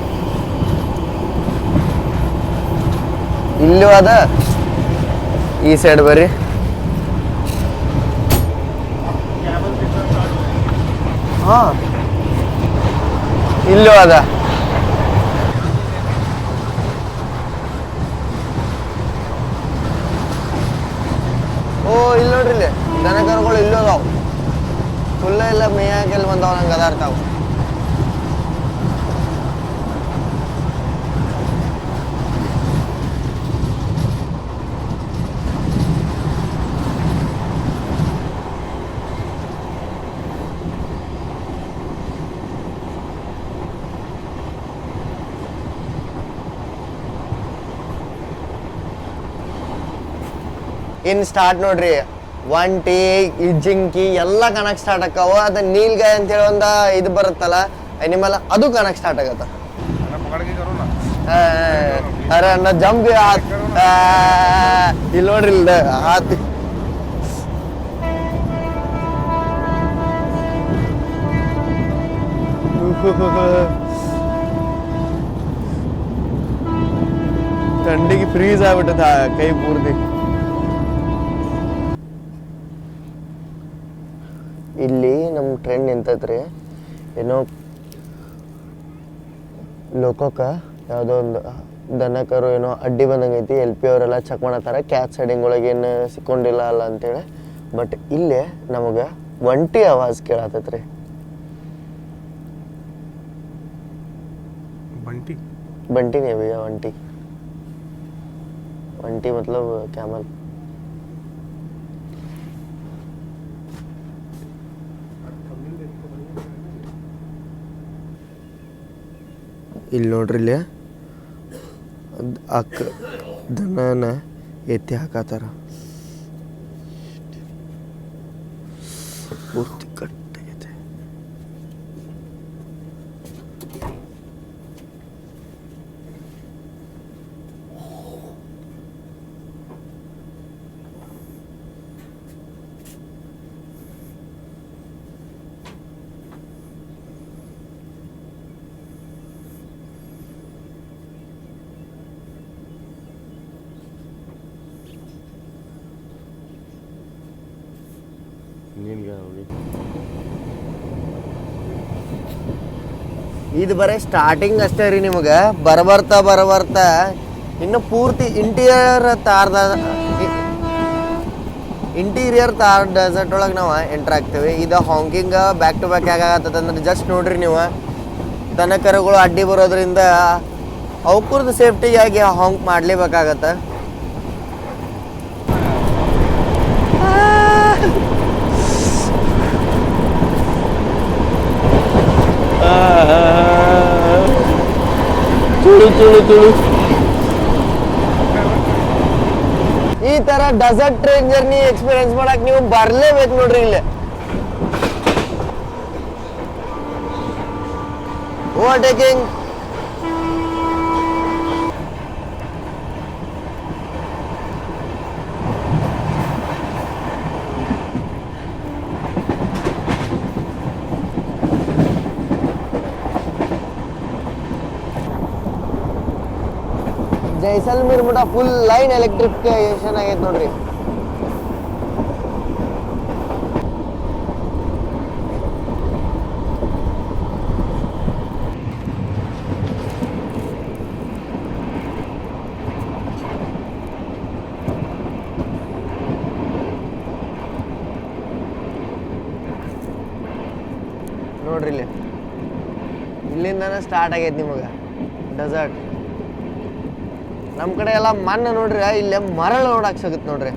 ಇಲ್ಲೂ ಅದ, ಈ ಸೈಡ್ ಬರ್ರಿ. ಹಾಂ, ಇಲ್ಲೂ ಅದ. ಓ, ಇಲ್ಲಿ ನೋಡ್ರಿ, ಇಲ್ಲಿ ದನ ಕರುಗಳು ಇಲ್ಲೂ ಅದಾವ. ಫುಲ್ಲ ಎಲ್ಲ ಮೇಯಾಗೆಲ್ಲ ಬಂದವ, ನಂಗೆ ಅದಾರ್ತಾವ. ಇನ್ನು ಸ್ಟಾರ್ಟ್ ನೋಡ್ರಿ, ಒಂಟಿ, ಜಿಂಕಿ ಎಲ್ಲ ಕಣಕ್ ಸ್ಟಾರ್ಟ್ ಆಕಾವ. ಅದ ನೀಲ್ಗಾಯ್ ಅಂತೇಳಿ ಒಂದು ಇದು ಬರುತ್ತಲ್ಲ ಅನಿಮಲ್, ಅದು ಕಣಕ್ ಸ್ಟಾರ್ಟ್ ಆಗತ್ತ. ಅರೆ ಅಣ್ಣ ಜಂಪ್ ಇಲ್ಲಿ ನೋಡ್ರಿ, ಇಲ್ಲ ಆತಿ. ಥಂಡಿಗೆ ಫ್ರೀಸ್ ಆಗ್ಬಿಟ್ಟದ ಕೈ ಪೂರ್ತಿ. ಇಲ್ಲಿ ನಮ್ಮ ಟ್ರೈನ್ ನಿಂತೈತ್ರಿ. ಏನೋ ಲೋಕಕ್ಕೆ ಯಾವುದೋ ಒಂದು ದನಕರು ಏನೋ ಅಡ್ಡಿ ಬಂದಂಗೈತಿ. LP ಅವರೆಲ್ಲ ಚೆಕ್ ಮಾಡತ್ತಾರ ಕ್ಯಾಚ್ ಸೈಡಿಂಗ್ ಒಳಗೆ ಏನು ಸಿಕ್ಕೊಂಡಿಲ್ಲ ಅಲ್ಲ ಅಂತೇಳಿ. ಬಟ್ ಇಲ್ಲೇ ನಮಗೆ ಒಂಟಿ ಆವಾಜ್ ಕೇಳತ್ತೈತ್ರಿ. ಬಂಟಿನೇ ಭಯ್ಯ, ಒಂಟಿ. ಒಂಟಿ ಮತ್ಲಬ್ ಕ್ಯಾಮಲ್. ಇಲ್ಲಿ ನೋಡ್ರಿ, ಇಲ್ಲಿ ಅಕ್ಕ ದನನ ಎತ್ತಿ ಹಾಕತ್ತಾರ. ಪೂರ್ತಿ ಕಟ್ಟಾಗೈತೆ. ಇದು ಬರೀ ಸ್ಟಾರ್ಟಿಂಗ್ ಅಷ್ಟೇ ರೀ. ನಿಮಗೆ ಬರಬರ್ತಾ ಇನ್ನು ಪೂರ್ತಿ ಇಂಟೀರಿಯರ್ ತಾರ್ದ ಇಂಟೀರಿಯರ್ ತಾರ್ ಡೆಸರ್ಟ್ ಒಳಗೆ ನಾವು ಎಂಟ್ರ್ ಆಗ್ತೇವೆ. ಇದು ಹಾಂಕಿಂಗ್ ಬ್ಯಾಕ್ ಟು ಬ್ಯಾಕ್ ಆಗತ್ತಂದ್ರೆ ಜಸ್ಟ್ ನೋಡ್ರಿ ನೀವು, ದನ ಕರುಗಳು ಅಡ್ಡಿ ಬರೋದ್ರಿಂದ ಅವಕ್ಕೂರ್ದು ಸೇಫ್ಟಿಯಾಗಿ ಹಾಂಕ್ ಮಾಡಲೇಬೇಕಾಗತ್ತೆ. ತುಳು ತುಳು ತುಳು. ಈ ತರ ಡೆಸರ್ಟ್ ಟ್ರೈನ್ ಜರ್ನಿ ಎಕ್ಸ್ಪೀರಿಯನ್ಸ್ ಮಾಡಕ್ ನೀವು ಬರ್ಲೇಬೇಕು ನೋಡ್ರಿ. ಇಲ್ಲಿ ಓವರ್ಟೇಕಿಂಗ್, ಜೈಸಲ್ಮೇರ್ ಮಠ ಫುಲ್ ಲೈನ್ ಎಲೆಕ್ಟ್ರಿಫಿಕೇಶನ್ ಆಗೈತೆ ನೋಡ್ರಿ. ನೋಡ್ರಿ ಇಲ್ಲಿಂದಾನೆ ಸ್ಟಾರ್ಟ್ ಆಗೈತೆ ನಿಮಗೆ ಡೆಸರ್ಟ್. ನಮ್ಮ ಕಡೆ ಎಲ್ಲ ಮಣ್ಣು ನೋಡ್ರಿ, ಇಲ್ಲೇ ಮರಳು ನೋಡಕ್ ಸಿಗುತ್ತೆ ನೋಡ್ರಿ.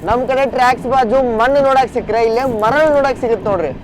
ನಮ್ಮ ಕಡೆ ಟ್ರ್ಯಾಕ್ಸ್ ಬಾಜು ಮಣ್ಣು ನೋಡಕ್ ಸಿಕ್ಕ್ರೆ ಇಲ್ಲೇ ಮರಳು ನೋಡಕ್ ಸಿಗುತ್ತೆ ನೋಡ್ರಿ.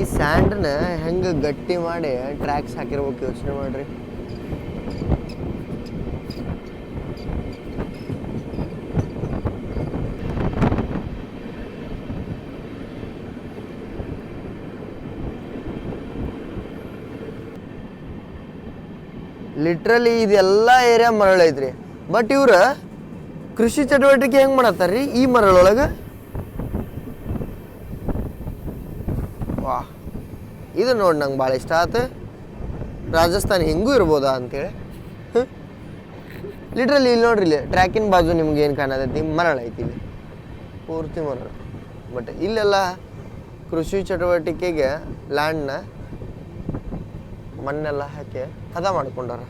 ಈ ಸ್ಯಾಂಡ್ನ ಹೆಂಗೆ ಗಟ್ಟಿ ಮಾಡಿ ಟ್ರ್ಯಾಕ್ಸ್ ಹಾಕಿರ್ಬೇಕು ಯೋಚನೆ ಮಾಡ್ರಿ. ಲಿಟ್ರಲಿ ಇದೆಲ್ಲ ಏರಿಯಾ ಮರಳು ಐತ್ರಿ. ಬಟ್ ಇವ್ರ ಕೃಷಿ ಚಟುವಟಿಕೆ ಹೆಂಗೆ ಮಾಡತ್ತಾರ್ರಿ ಈ ಮರಳೊಳಗೆ. ವಾ, ಇದು ನೋಡಿ ನಂಗೆ ಭಾಳ ಇಷ್ಟ ಆಯ್ತು. ರಾಜಸ್ಥಾನ ಹಿಂಗೂ ಇರ್ಬೋದಾ ಅಂತೇಳಿ. ಲಿಟ್ರಲಿ ಇಲ್ಲಿ ನೋಡ್ರಿ, ಇಲ್ಲಿ ಟ್ರ್ಯಾಕಿನ ಬಾಜು ನಿಮ್ಗೆ ಏನು ಕಾಣತೈತಿ, ಮರಳು ಐತಿ ಇಲ್ಲಿ ಪೂರ್ತಿ ಮರಳು. ಬಟ್ ಇಲ್ಲೆಲ್ಲ ಕೃಷಿ ಚಟುವಟಿಕೆಗೆ ಲ್ಯಾಂಡ್ನ ಮಣ್ಣೆಲ್ಲ ಹಾಕಿ ಹದ ಮಾಡ್ಕೊಂಡಾರ.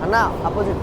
ಅಣ್ಣ ಅಪೋಸಿಟ್.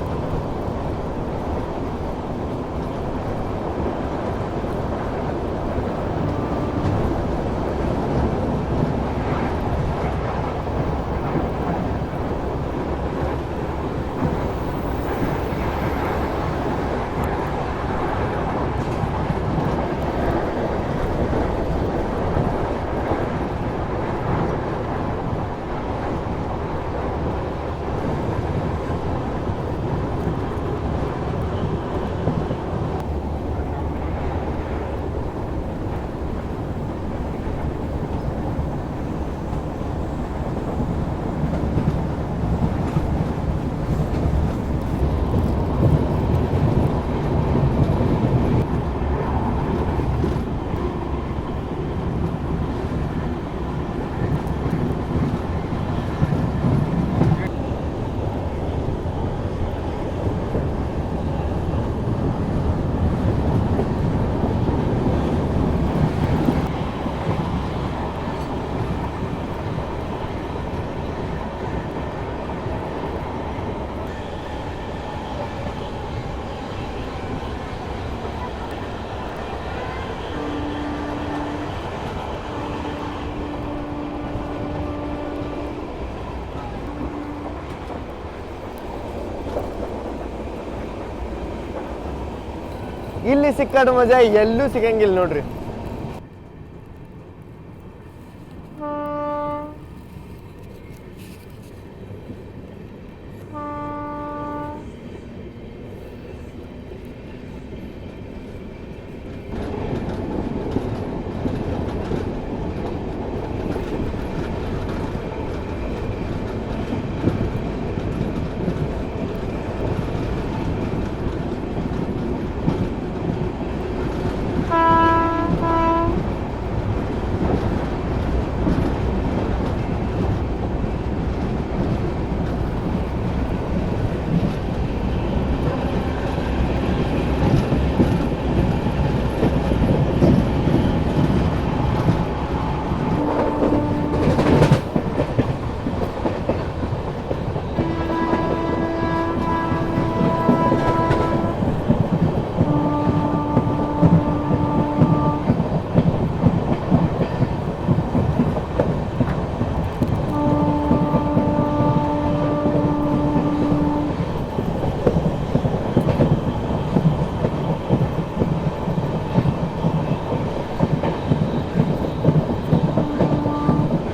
ಇಲ್ಲಿ ಸಿಕ್ಕಾಡ ಮಜಾ ಎಲ್ಲೂ ಸಿಗಂಗಿಲ್ಲ ನೋಡ್ರಿ.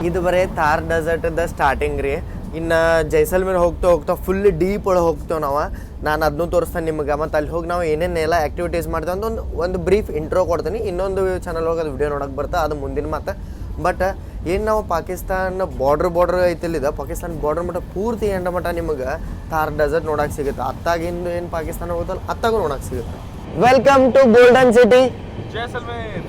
ಇದು ಬರೀ ಥಾರ್ ಡೆಸರ್ಟ್ದ ಸ್ಟಾರ್ಟಿಂಗ್ ರೀ. ಇನ್ನು ಜೈಸಲ್ಮೇರ್ ಹೋಗ್ತಾ ಫುಲ್ ಡೀಪ್ ಒಳಗೆ ಹೋಗ್ತೇವೆ ನಾವು. ನಾನು ಅದನ್ನೂ ತೋರಿಸ್ತೇನೆ ನಿಮ್ಗೆ. ಮತ್ತು ಅಲ್ಲಿ ಹೋಗಿ ನಾವು ಏನೇನೆಲ್ಲ ಆ್ಯಕ್ಟಿವಿಟೀಸ್ ಮಾಡ್ತೇವೆ ಅಂತ ಒಂದು ಬ್ರೀಫ್ ಇಂಟ್ರೋ ಕೊಡ್ತೀನಿ. ಇನ್ನೊಂದು ಚಾನಲ್ ಒಳಗೆ ಅದು ವಿಡಿಯೋ ನೋಡೋಕೆ ಬರ್ತಾ ಅದು ಮುಂದಿನ ಮಾತು. ಬಟ್ ಏನು ನಾವು ಪಾಕಿಸ್ತಾನ ಬಾರ್ಡ್ರ್ ಐತಿಲ್ಲಿದೆ, ಪಾಕಿಸ್ತಾನ ಬಾರ್ಡ್ರ್ ಮಟ್ಟ ಪೂರ್ತಿ ಎಂಡ ಮಟ್ಟ ನಿಮಗೆ ಥಾರ್ ಡೆಸರ್ಟ್ ನೋಡೋಕೆ ಸಿಗುತ್ತೆ. ಅತ್ತಾಗಿಂದು ಏನು ಪಾಕಿಸ್ತಾನ ಹೋಗುತ್ತಲ್ಲ ಅತ್ತಾಗೂ ನೋಡೋಕೆ ಸಿಗುತ್ತೆ. Welcome to golden city Jaisalmer.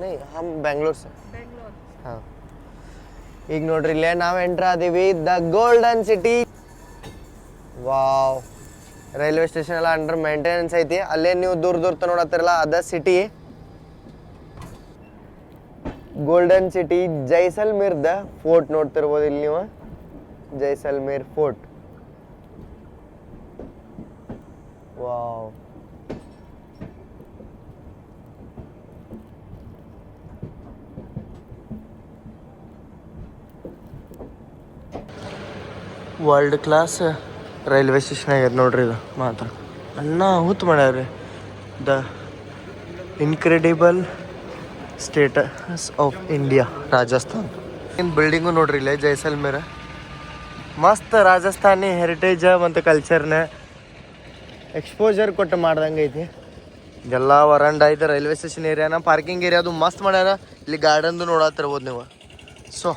नहीं हम बेंगलोर से हाँ. ಈಗ ನೋಡ್ರಿ ಇಲ್ಲೇ ನಾವು ಎಂಟ್ರ್ ಆದೀವಿ the golden city. Wow, railway station ಎಲ್ಲ ಅಂಡರ್ ಮೇಂಟೆನೆನ್ಸ್ ಐತಿ. ಅಲ್ಲೇ ನೀವು ದೂರ ನೋಡತ್ತಿರಲ್ಲ ಅದ ಸಿಟಿ, ಗೋಲ್ಡನ್ ಸಿಟಿ. ಜೈಸಲ್ಮೇರ್ದ ಫೋರ್ಟ್ ನೋಡ್ತಿರ್ಬೋದು ಇಲ್ಲಿ ನೀವು, Jaisalmer fort. Wow, world class railway station ಆಗ್ಯದ ನೋಡ್ರಿ ಇದು ಮಾತ್ರ. ಅಣ್ಣ ಹುತ್ತು ಮಾಡ್ಯಾವ್ರಿ the incredible states of India Rajasthan. ಏನು ಬಿಲ್ಡಿಂಗು ನೋಡ್ರಿ ಇಲ್ಲೇ ಜೈಸಲ್ಮೇರ. ಮಸ್ತ್ ರಾಜಸ್ಥಾನಿ ಹೆರಿಟೇಜ್ ಮತ್ತು ಕಲ್ಚರ್ನ ಎಕ್ಸ್ಪೋಜರ್ ಕೊಟ್ಟು ಮಾಡ್ದಂಗೆ ಐತಿ. ಎಲ್ಲ ವರಂಡ ಐತೆ ರೈಲ್ವೆ ಸ್ಟೇಷನ್ ಏರಿಯಾನ. ಪಾರ್ಕಿಂಗ್ ಏರಿಯಾ ಅದು ಮಸ್ತ್ ಮಾಡ್ಯಾರ. ಇಲ್ಲಿ ಗಾರ್ಡನ್ದು ನೋಡತ್ತಿರ್ಬೋದು ನೀವು. ಸೊ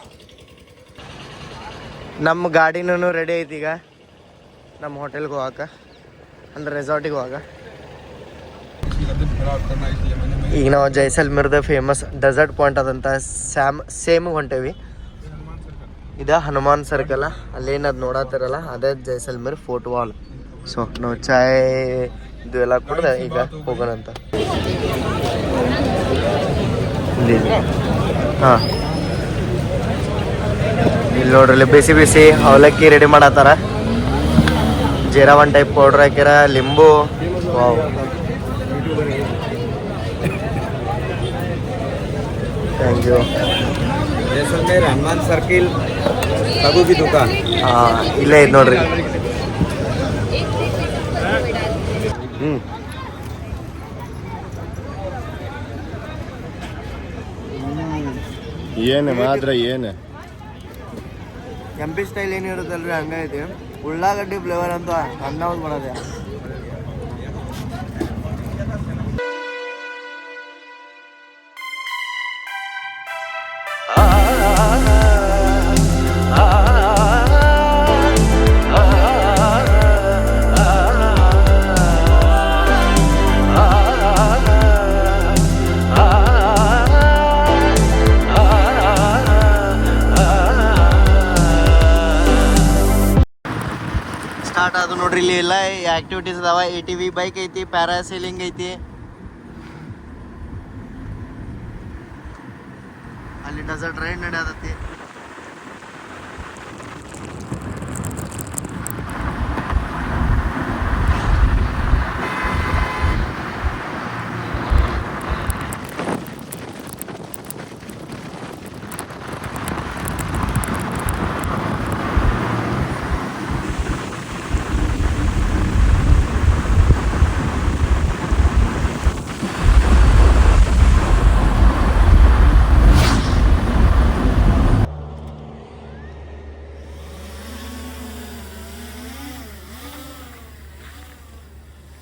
ನಮ್ಮ ಗಾಡಿನೂ ರೆಡಿ ಐತಿ ಈಗ ನಮ್ಮ ಹೋಟೆಲ್ಗೆ ಹೋಗಕ್ಕೆ, ಅಂದ್ರೆ ರೆಸಾರ್ಟಿಗೆ ಹೋಗಕ್ಕೆ. ಈಗ ನಾವು ಜೈಸಲ್ಮೇರ್ದ ಫೇಮಸ್ ಡೆಸರ್ಟ್ ಪಾಯಿಂಟ್ ಅದಂತ ಸೇಮಿಗೆ ಹೊಂಟೇವಿ. ಇದು ಹನುಮಾನ್ ಸರ್ಕಲ್, ಅಲ್ಲೇನದು ನೋಡತ್ತಿರಲ್ಲ ಅದೇ ಜೈಸಲ್ಮೇರ್ ಫೋರ್ಟ್ ವಾಲ್. ಸೊ ನಾವು ಚಾಯ್ ಇದು ಎಲ್ಲ ಕುಡ್ದೆ ಈಗ ಹೋಗೋಣಂತ. ಹಾಂ, ಇಲ್ಲಿ ನೋಡ್ರಿ ಬಿಸಿ ಬಿಸಿ ಅವಲಕ್ಕಿ ರೆಡಿ ಮಾಡತ್ತಾರ. ಜೀರಾ ಒನ್ ಟೈಪ್ ಪೌಡ್ರ್ ಹಾಕ್ಯಾರ, ಲಿಂಬು. Wow, thank you. Jaisalmer Hanuman circle Raghu ಕಿ ದುಕಾನ್. ಹಾಂ, ಇಲ್ಲೇ ಐತೆ ನೋಡ್ರಿ. ಏನು ಮಾತ್ರ ಏನು ಎಂ ಪಿ ಸ್ಟೈಲ್ ಏನಿರುತ್ತಲ್ರಿ ಹಂಗೈತಿ. ಉಳ್ಳಾಗಡ್ಡಿ ಫ್ಲೇವರ್ ಅಂತ ಅನ್ನ ಮಾಡೋದೆ. ಸ್ಟಾರ್ಟ್ ಆದ ನೋಡ್ರಿ. ಇಲ್ಲಿ ಎಲ್ಲ ಆಕ್ಟಿವಿಟೀಸ್ ಅದಾವ. ATV ಬೈಕ್ ಐತಿ, ಪ್ಯಾರಾಸೈಲಿಂಗ್ ಐತಿ, ಅಲ್ಲಿ ಡೆಸರ್ಟ್ ರೈಡ್ ನಡೆಯತೈತಿ.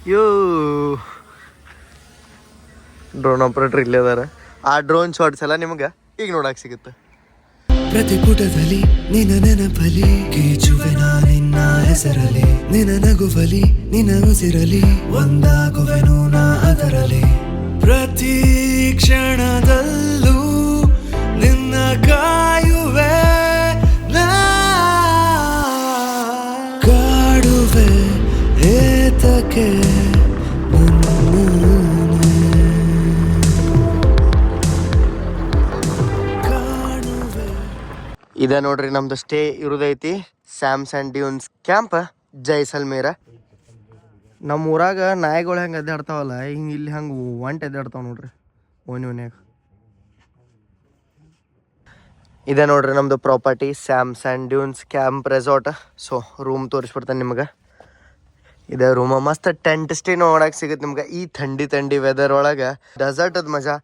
ಯೋ ಡ್ರೋನ್ ಆಪರೇಟರ್ ಇಲ್ಲೇ ಅದಾರ. ಆ ಡ್ರೋನ್ ಶಾಟ್ಸ್ ಎಲ್ಲ ನಿಮ್ಗೆ ಈಗ ನೋಡಕ್ ಸಿಗುತ್ತೆ. ಪ್ರತಿ ಪುಟದಲ್ಲಿ ನಿನ್ನ ನೆನಪಲಿ ಕೀಚುವೆ ನಿನ್ನ ಹೆಸರಲಿ, ನಿನ್ನ ನಗುವಲಿ ನಿನ್ನ ಉಸಿರಲಿ ಒಂದಾಗುವೆನು ನಾ ಅದರಲಿ. ಪ್ರತಿ ಕ್ಷಣದಲ್ಲೂ ನಿನ್ನ ಕಾಯುವೆ ನಾ, ಕಾಡುವೆ ಏತಕ್ಕೆ ಇದ ನೋಡ್ರಿ ನಮ್ದು ಸ್ಟೇ ಇರೋದೈತಿ Sams and dunes camp Jaisalmer. ನಮ್ಮ ಊರಾಗ ನಾಯಿಗಳು ಹೆಂಗೆ ಅಡ್ಡಾಡ್ತಾವಲ್ಲ, ಹಿಂಗೆ ಇಲ್ಲಿ ಹಂಗೆ ಒಂಟೆ ಅಡ್ಡಾಡ್ತಾವ ನೋಡ್ರಿ ಓನ್ಯಾಗ. ಇದ ನೋಡ್ರಿ ನಮ್ದು property Sams and dunes camp resort. So room ತೋರಿಸ್ಬಿಡ್ತಾನೆ ನಿಮ್ಗೆ. ಇದೇ ರೂಮ ಮಸ್ತ್ ಟೆಂಟ್ ಸ್ಟೇ ನೋಡಕ್ಕೆ ಸಿಗುತ್ತೆ ನಿಮ್ಗೆ. ಈ ಥಂಡಿ ವೆದರ್ ಒಳಗೆ ಡೆಸರ್ಟದ ಮಜಾ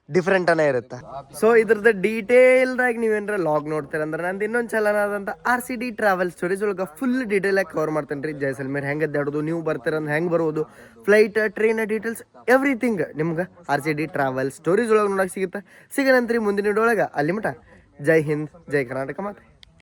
ಡಿಫ್ರೆಂಟನೇ ಇರುತ್ತೆ. ಸೊ ಇದ್ರದ್ದು ಡೀಟೇಲ್ದಾಗಿ ನೀವೇನಾರ ಲಾಗ್ ನೋಡ್ತೀರಂದ್ರೆ ನಂದು ಇನ್ನೊಂದು ಚಾನಲ್ ಆದಂಥ RCD ಟ್ರಾವೆಲ್ ಸ್ಟೋರೀಸ್ ಒಳಗೆ ಫುಲ್ ಡೀಟೇಲಾಗಿ ಕವರ್ ಮಾಡ್ತೇನೆ ರೀ. ಜೈಸಲ್ಮೇರ್ ಹೆಂಗೆ ಅಡ್ಡಾಡೋದು, ನೀವು ಬರ್ತೀರಂದ್ರೆ ಹೆಂಗೆ ಬರ್ಬೋದು, ಫ್ಲೈಟ್ ಟ್ರೈನ್ ಡೀಟೇಲ್ಸ್ ಎವ್ರಿಥಿಂಗ್ ನಿಮ್ಗೆ RCD ಟ್ರಾವೆಲ್ ಸ್ಟೋರೀಸ್ ಒಳಗೆ ನೋಡಕ್ಕೆ ಸಿಗುತ್ತೆ. ಸಿಗೋಣಂತ್ರಿ ಮುಂದಿನ ವಿಡಿಯೋ ಒಳಗೆ. ಅಲ್ಲಿ ಮಟ ಜೈ ಹಿಂದ್ ಜೈ ಕರ್ನಾಟಕ ಮಾತೆ.